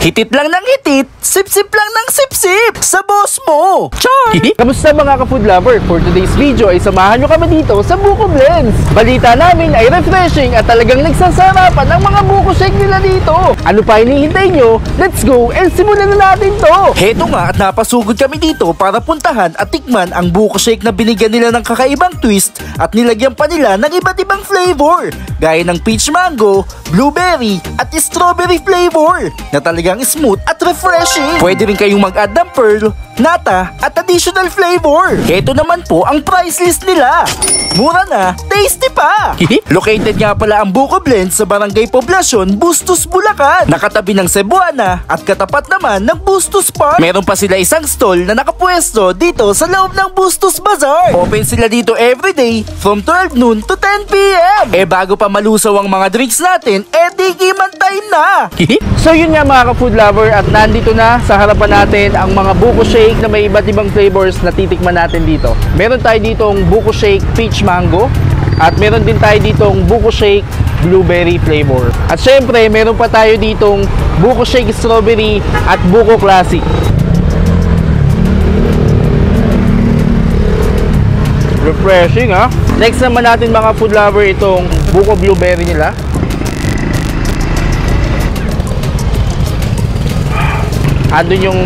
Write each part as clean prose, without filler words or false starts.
Hitit lang ng hitit, sip-sip lang ng sip-sip sa boss mo. Char! Kamusta mga ka-food lover? For today's video ay samahan nyo kami dito sa Buko Blends. Balita namin ay refreshing at talagang nagsasarapan ang mga buko shake nila dito. Ano pa hinihintay nyo? Let's go and simulan na natin to! Heto nga at napasugod kami dito para puntahan at tikman ang buko shake na binigyan nila ng kakaibang twist at nilagyan pa nila ng iba't ibang flavor gaya ng peach mango, blueberry at strawberry flavor na talagang smooth at refreshing. Pwede rin kayong mag-add ng pearl, nata at additional flavor. Heto naman po ang price list nila. Mura na, tasty pa! Located nga pala ang Buko Blends sa Barangay Poblacion, Bustos, Bulacan. Nakatabi ng Cebuana at katapat naman ng Bustos Park. Meron pa sila isang stall na nakapwesto dito sa loob ng Bustos Bazaar. Open sila dito everyday from 12 noon to 10 p.m. Bago pa malusaw ang mga drinks natin, di giman time na! So yun nga mga ka-food lover at nandito na sa harapan natin ang mga buko shake na may iba't ibang flavors na titikman natin dito. Meron tayo ditong buko shake peach mango at meron din tayo ditong buko shake blueberry flavor. At syempre meron pa tayo ditong buko shake strawberry at buko classic. Refreshing ha. Next naman natin mga food lover itong buko blueberry nila. Andun yung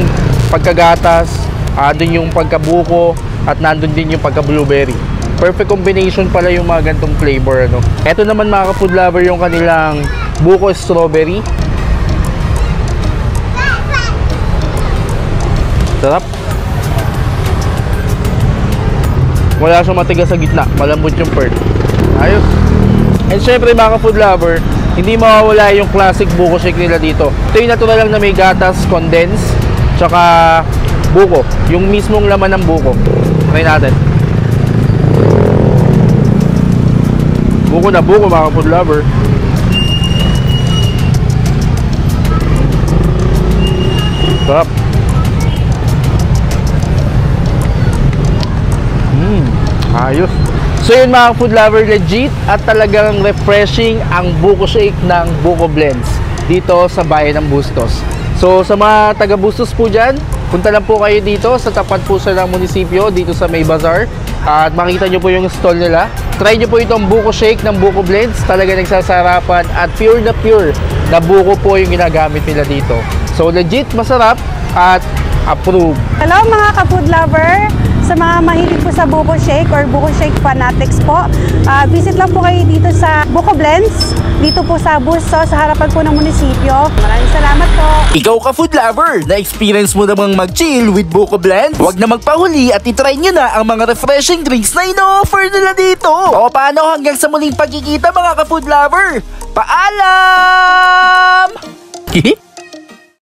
pagkagatas, andun yung pagkabuko, at nandun din yung pagka-blueberry. Perfect combination pala yung mga gantong flavor, ano. Ito naman mga ka-food lover yung kanilang buko strawberry. Sarap. Wala siyang matigas sa gitna, malambot yung pearl. Ayos. And syempre mga ka-food lover, hindi mawawala yung classic buko shake nila dito. Ito yung natural lang na may gatas, condense, tsaka buko. Yung mismong laman ng buko. Try natin. Buko na buko mga food lover. Sarap. Ayos. So yun mga food lover, legit at talagang refreshing ang buko shake ng Buko Blends dito sa bayan ng Bustos. So sa mga taga Bustos po dyan, punta lang po kayo dito sa tapat po sa ng munisipyo dito sa May Bazaar at makita nyo po yung stall nila. Try nyo po itong buko shake ng Buko Blends, talaga nagsasarapan at pure na buko po yung ginagamit nila dito. So legit, masarap at approve. Hello mga ka-food lover! Sa mga mahilig po sa buko shake or buko shake fanatics po, visit lang po kayo dito sa Buko Blends, dito po sa Bustos, sa harapan po ng munisipyo. Maraming salamat po! Ikaw ka-food lover, na-experience mo namang mag-chill with Buko Blends? Huwag na magpahuli at itry nyo na ang mga refreshing drinks na ino-offer nila dito. O paano hanggang sa muling pagkikita mga ka-food lover? Paalam!